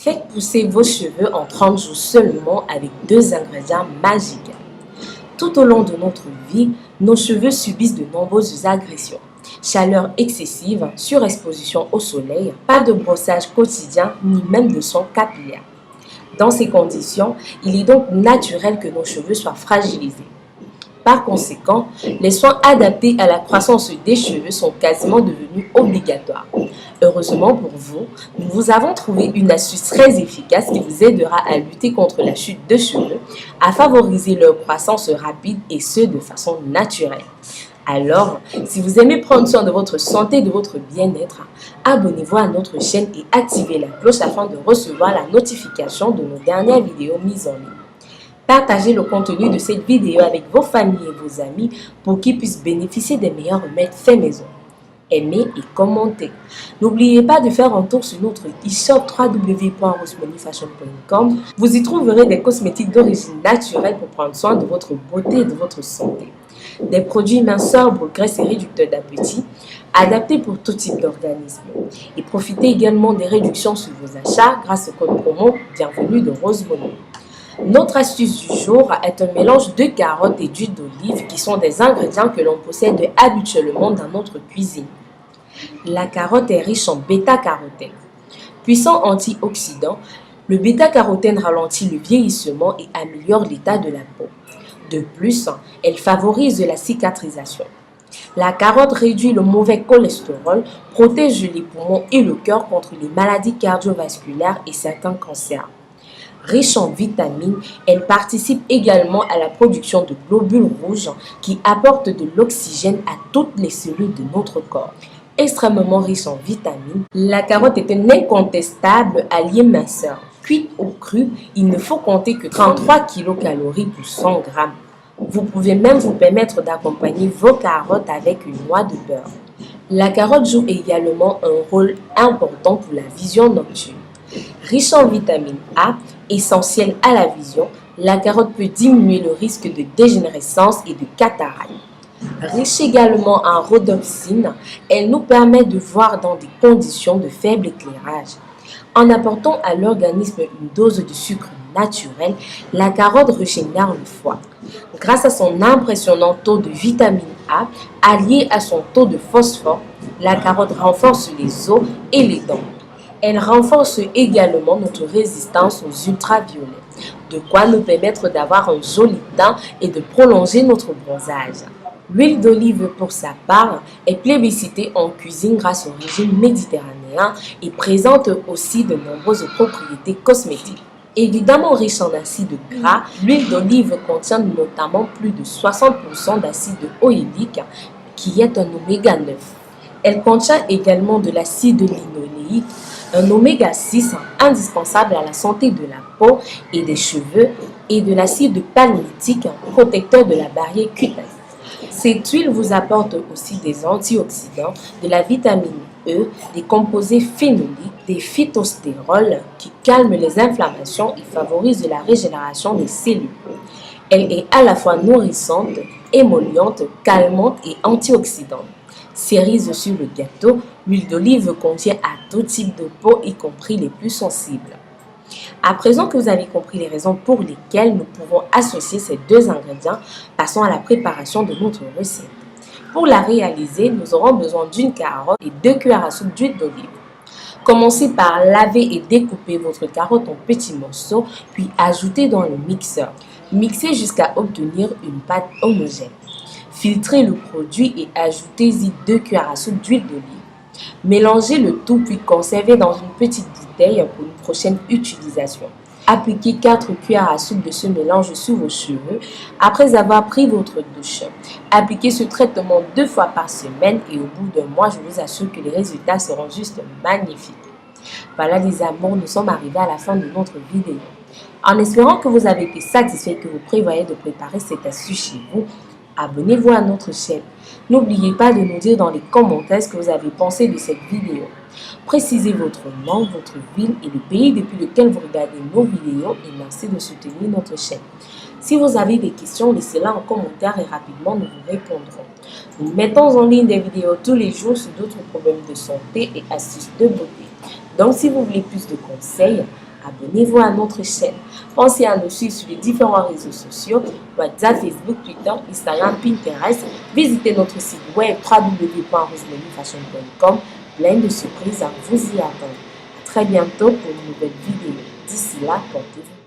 Faites pousser vos cheveux en 30 jours seulement avec 2 ingrédients magiques. Tout au long de notre vie, nos cheveux subissent de nombreuses agressions. Chaleur excessive, surexposition au soleil, pas de brossage quotidien ni même de soins capillaires. Dans ces conditions, il est donc naturel que nos cheveux soient fragilisés. Par conséquent, les soins adaptés à la croissance des cheveux sont quasiment devenus obligatoires. Heureusement pour vous, nous vous avons trouvé une astuce très efficace qui vous aidera à lutter contre la chute de cheveux, à favoriser leur croissance rapide et ce de façon naturelle. Alors, si vous aimez prendre soin de votre santé et de votre bien-être, abonnez-vous à notre chaîne et activez la cloche afin de recevoir la notification de nos dernières vidéos mises en ligne. Partagez le contenu de cette vidéo avec vos familles et vos amis pour qu'ils puissent bénéficier des meilleurs remèdes faits maison. Aimez et commentez. N'oubliez pas de faire un tour sur notre e-shop www.rosemoneyfashion.com. Vous y trouverez des cosmétiques d'origine naturelle pour prendre soin de votre beauté et de votre santé. Des produits minceurs, pour graisses et réducteurs d'appétit, adaptés pour tout type d'organisme. Et profitez également des réductions sur vos achats grâce au code promo Bienvenue de Rose Money. Notre astuce du jour est un mélange de carottes et d'huile d'olive qui sont des ingrédients que l'on possède habituellement dans notre cuisine. La carotte est riche en bêta-carotène. Puissant antioxydant, le bêta-carotène ralentit le vieillissement et améliore l'état de la peau. De plus, elle favorise la cicatrisation. La carotte réduit le mauvais cholestérol, protège les poumons et le cœur contre les maladies cardiovasculaires et certains cancers. Riche en vitamines, elle participe également à la production de globules rouges qui apportent de l'oxygène à toutes les cellules de notre corps. Extrêmement riche en vitamines, la carotte est un incontestable allié minceur. Cuite ou crue, il ne faut compter que 33 kcal pour 100 g. Vous pouvez même vous permettre d'accompagner vos carottes avec une noix de beurre. La carotte joue également un rôle important pour la vision nocturne. Riche en vitamine A, essentielle à la vision, la carotte peut diminuer le risque de dégénérescence et de cataracte. Riche également en rhodopsine, elle nous permet de voir dans des conditions de faible éclairage. En apportant à l'organisme une dose de sucre naturel, la carotte régénère le foie. Grâce à son impressionnant taux de vitamine A, allié à son taux de phosphore, la carotte renforce les os et les dents. Elle renforce également notre résistance aux ultraviolets, de quoi nous permettre d'avoir un joli teint et de prolonger notre bronzage. L'huile d'olive, pour sa part, est plébiscitée en cuisine grâce au régime méditerranéen et présente aussi de nombreuses propriétés cosmétiques. Évidemment riche en acides gras, l'huile d'olive contient notamment plus de 60% d'acide oïlique qui est un oméga 9. Elle contient également de l'acide linoléique, un oméga 6 indispensable à la santé de la peau et des cheveux et de l'acide palmitique protecteur de la barrière cutanée. Cette huile vous apporte aussi des antioxydants, de la vitamine E, des composés phénoliques, des phytostérols qui calment les inflammations et favorisent la régénération des cellules. Elle est à la fois nourrissante, émolliente, calmante et antioxydante. Cerise sur le gâteau, l'huile d'olive contient à tout type de peau, y compris les plus sensibles. À présent que vous avez compris les raisons pour lesquelles nous pouvons associer ces 2 ingrédients, passons à la préparation de notre recette. Pour la réaliser, nous aurons besoin d'une carotte et 2 cuillères à soupe d'huile d'olive. Commencez par laver et découper votre carotte en petits morceaux, puis ajoutez dans le mixeur. Mixez jusqu'à obtenir une pâte homogène. Filtrez le produit et ajoutez-y 2 cuillères à soupe d'huile d'olive. Mélangez le tout puis conservez dans une petite bouteille pour une prochaine utilisation. Appliquez 4 cuillères à soupe de ce mélange sur vos cheveux après avoir pris votre douche. Appliquez ce traitement 2 fois par semaine et au bout d'un mois, je vous assure que les résultats seront juste magnifiques. Voilà les amours, nous sommes arrivés à la fin de notre vidéo. En espérant que vous avez été satisfait et que vous prévoyez de préparer cette astuce chez vous, abonnez-vous à notre chaîne. N'oubliez pas de nous dire dans les commentaires ce que vous avez pensé de cette vidéo. Précisez votre nom, votre ville et le pays depuis lequel vous regardez nos vidéos et merci de soutenir notre chaîne. Si vous avez des questions, laissez-les en commentaire et rapidement nous vous répondrons. Nous mettons en ligne des vidéos tous les jours sur d'autres problèmes de santé et astuces de beauté. Donc si vous voulez plus de conseils, Abonnez-vous à notre chaîne. Pensez à nous suivre sur les différents réseaux sociaux, WhatsApp, Facebook, Twitter, Instagram, Pinterest. Visitez notre site web www.rosemelifashion.com. Plein de surprises à vous y attendre. À très bientôt pour une nouvelle vidéo. D'ici là, portez-vous